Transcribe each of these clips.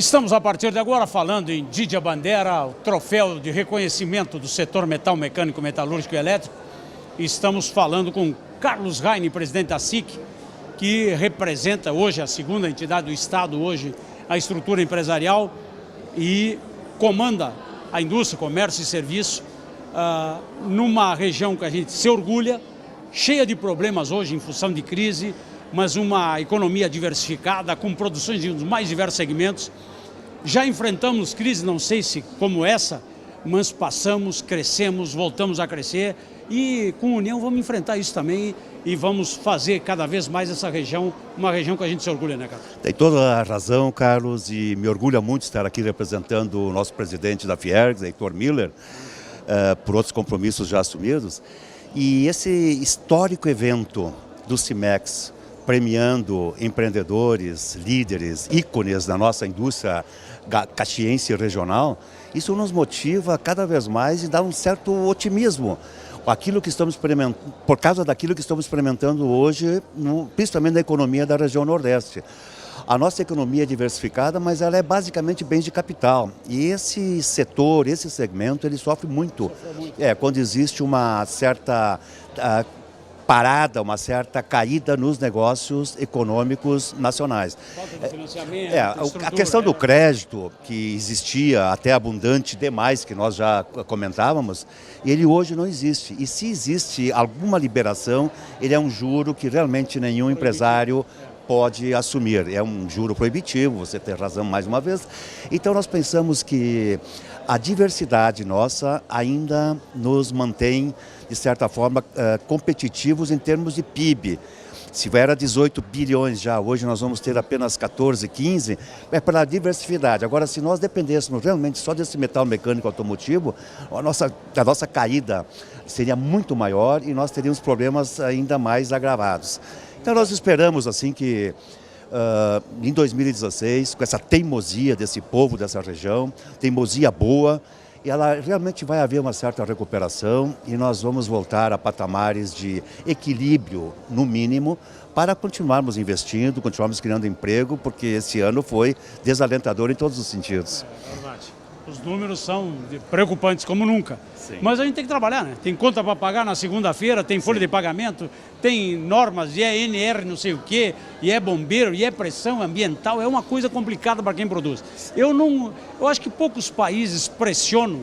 Estamos a partir de agora falando em Didia Bandera, o troféu de reconhecimento do setor metal mecânico, metalúrgico e elétrico. Estamos falando com Carlos Raine, presidente da SIC, que representa hoje a segunda entidade do Estado, hoje a estrutura empresarial e comanda a indústria, comércio e serviço numa região que a gente se orgulha, cheia de problemas hoje em função de crise, mas uma economia diversificada, com produções de mais diversos segmentos. Já enfrentamos crises, não sei se como essa, mas passamos, crescemos, voltamos a crescer e com união vamos enfrentar isso também e vamos fazer cada vez mais essa região, uma região que a gente se orgulha, né, Carlos? Tem toda a razão, Carlos, e me orgulha muito estar aqui representando o nosso presidente da Fiergs, Heitor Miller, por outros compromissos já assumidos. E esse histórico evento do CIMEX, premiando empreendedores, líderes, ícones da nossa indústria caxiense regional, isso nos motiva cada vez mais e dá um certo otimismo. Aquilo que estamos experimentando, por causa daquilo que estamos experimentando hoje, principalmente na economia da região Nordeste. A nossa economia é diversificada, mas ela é basicamente bens de capital. E esse setor, esse segmento, ele sofre muito. Quando existe uma certa parada, uma certa caída nos negócios econômicos nacionais. Falta de financiamento, a questão do crédito, que existia até abundante demais, que nós já comentávamos, ele hoje não existe. E se existe alguma liberação, ele é um juro que realmente nenhum empresário pode assumir. É um juro proibitivo, você tem razão mais uma vez. Então nós pensamos que a diversidade nossa ainda nos mantém, de certa forma, competitivos em termos de PIB. Se era 18 bilhões já, hoje nós vamos ter apenas 14, 15, é pela diversidade. Agora, se nós dependêssemos realmente só desse metal mecânico automotivo, a nossa caída seria muito maior e nós teríamos problemas ainda mais agravados. Então nós esperamos assim que em 2016, com essa teimosia desse povo, dessa região, teimosia boa, e ela realmente vai haver uma certa recuperação e nós vamos voltar a patamares de equilíbrio, no mínimo, para continuarmos investindo, continuarmos criando emprego, porque esse ano foi desalentador em todos os sentidos. É verdade. Os números são preocupantes como nunca. Sim. Mas a gente tem que trabalhar, né? Tem conta para pagar na segunda-feira, tem folha de pagamento, tem normas, e é NR não sei o quê, e é bombeiro, e é pressão ambiental, é uma coisa complicada para quem produz. Eu acho que poucos países pressionam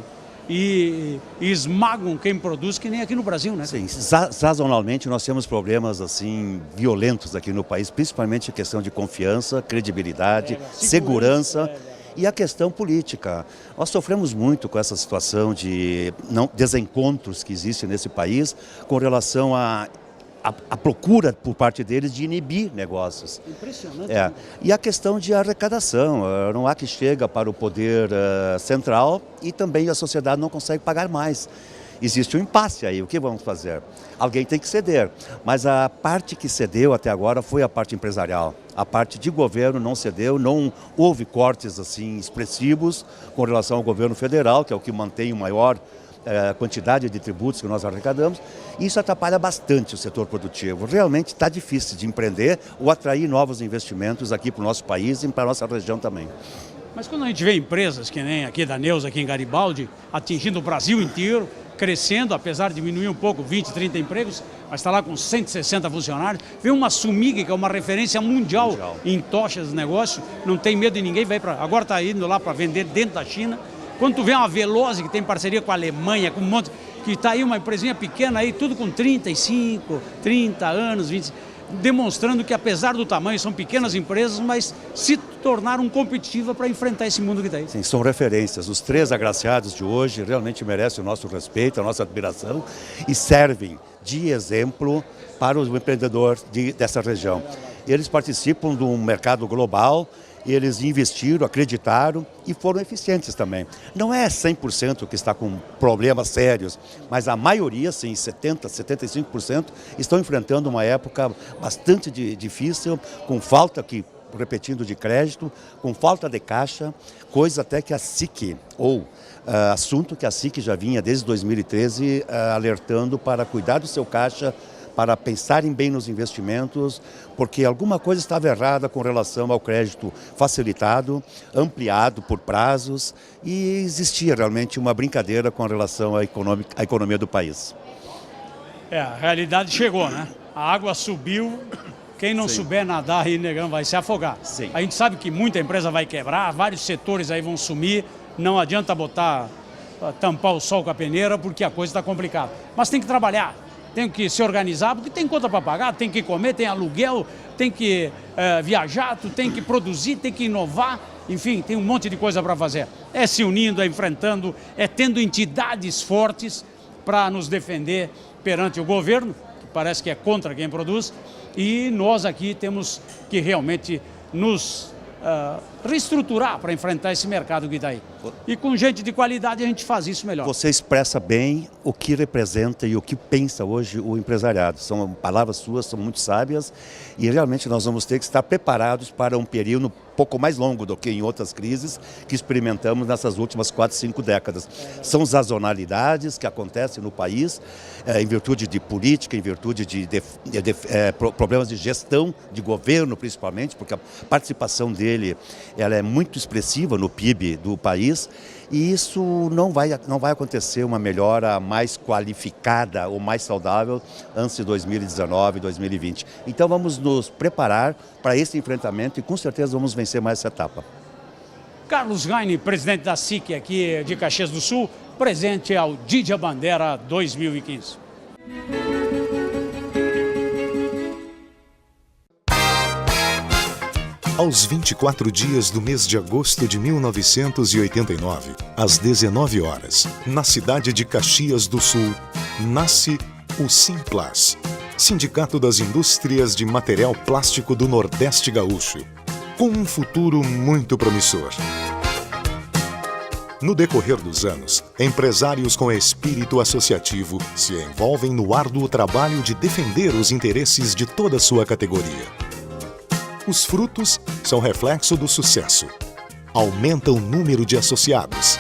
e esmagam quem produz, que nem aqui no Brasil, né? Sim, sazonalmente nós temos problemas assim violentos aqui no país, principalmente a questão de confiança, credibilidade, segurança. E a questão política. Nós sofremos muito com essa situação de desencontros que existem nesse país com relação à procura por parte deles de inibir negócios. Impressionante. E a questão de arrecadação. Não há que chega para o poder central e também a sociedade não consegue pagar mais. Existe um impasse aí, o que vamos fazer? Alguém tem que ceder, mas a parte que cedeu até agora foi a parte empresarial. A parte de governo não cedeu, não houve cortes assim expressivos com relação ao governo federal, que é o que mantém o maior quantidade de tributos que nós arrecadamos. E isso atrapalha bastante o setor produtivo. Realmente está difícil de empreender ou atrair novos investimentos aqui para o nosso país e para a nossa região também. Mas quando a gente vê empresas que nem aqui da Neuza, aqui em Garibaldi, atingindo o Brasil inteiro, crescendo, apesar de diminuir um pouco, 20, 30 empregos, mas está lá com 160 funcionários, vê uma Sumig, que é uma referência mundial em tochas de negócio, não tem medo de ninguém, agora está indo lá para vender dentro da China. Quando tu vê uma Veloze, que tem parceria com a Alemanha, com um monte, que está aí uma empresinha pequena aí, tudo com 35, 30 anos, 20, demonstrando que apesar do tamanho, são pequenas empresas, mas se tornaram competitivas para enfrentar esse mundo que está aí. Sim, são referências. Os três agraciados de hoje realmente merecem o nosso respeito, a nossa admiração e servem de exemplo para o empreendedor dessa região. Eles participam de um mercado global, eles investiram, acreditaram e foram eficientes também. Não é 100% que está com problemas sérios, mas a maioria, sim, 70%, 75%, estão enfrentando uma época bastante difícil, com falta, repetindo, de crédito, com falta de caixa, coisa até que a SIC, assunto que a SIC já vinha desde 2013 alertando para cuidar do seu caixa, para pensarem bem nos investimentos, porque alguma coisa estava errada com relação ao crédito facilitado, ampliado por prazos, e existia realmente uma brincadeira com relação à economia do país. A realidade chegou, né? A água subiu, quem não souber nadar aí, negão, vai se afogar. Sim. A gente sabe que muita empresa vai quebrar, vários setores aí vão sumir, não adianta tampar o sol com a peneira, porque a coisa está complicada. Mas tem que trabalhar, tem que se organizar, porque tem conta para pagar, tem que comer, tem aluguel, tem que viajar, tu tem que produzir, tem que inovar, enfim, tem um monte de coisa para fazer. É se unindo, é enfrentando, é tendo entidades fortes para nos defender perante o governo, que parece que é contra quem produz, e nós aqui temos que realmente nos reestruturar para enfrentar esse mercado que está aí. E com gente de qualidade a gente faz isso melhor. Você expressa bem o que representa e o que pensa hoje o empresariado. São palavras suas, são muito sábias, e realmente nós vamos ter que estar preparados para um período pouco mais longo do que em outras crises que experimentamos nessas últimas 4, 5 décadas. São sazonalidades que acontecem no país, em virtude de política, em virtude de problemas de gestão, de governo principalmente, porque a participação dele ela é muito expressiva no PIB do país, e isso não vai acontecer uma melhora mais qualificada ou mais saudável antes de 2019, 2020. Então vamos nos preparar para esse enfrentamento e com certeza vamos vencer mais essa etapa. Carlos Raine, presidente da SIC aqui de Caxias do Sul, presente ao Didia Bandera 2015. Aos 24 dias do mês de agosto de 1989, às 19 horas, na cidade de Caxias do Sul, nasce o Simplas, Sindicato das Indústrias de Material Plástico do Nordeste Gaúcho, com um futuro muito promissor. No decorrer dos anos, empresários com espírito associativo se envolvem no árduo trabalho de defender os interesses de toda a sua categoria. Os frutos são reflexo do sucesso. Aumenta o número de associados.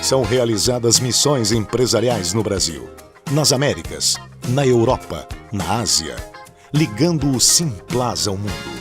São realizadas missões empresariais no Brasil, nas Américas, na Europa, na Ásia, ligando o Simplas ao mundo.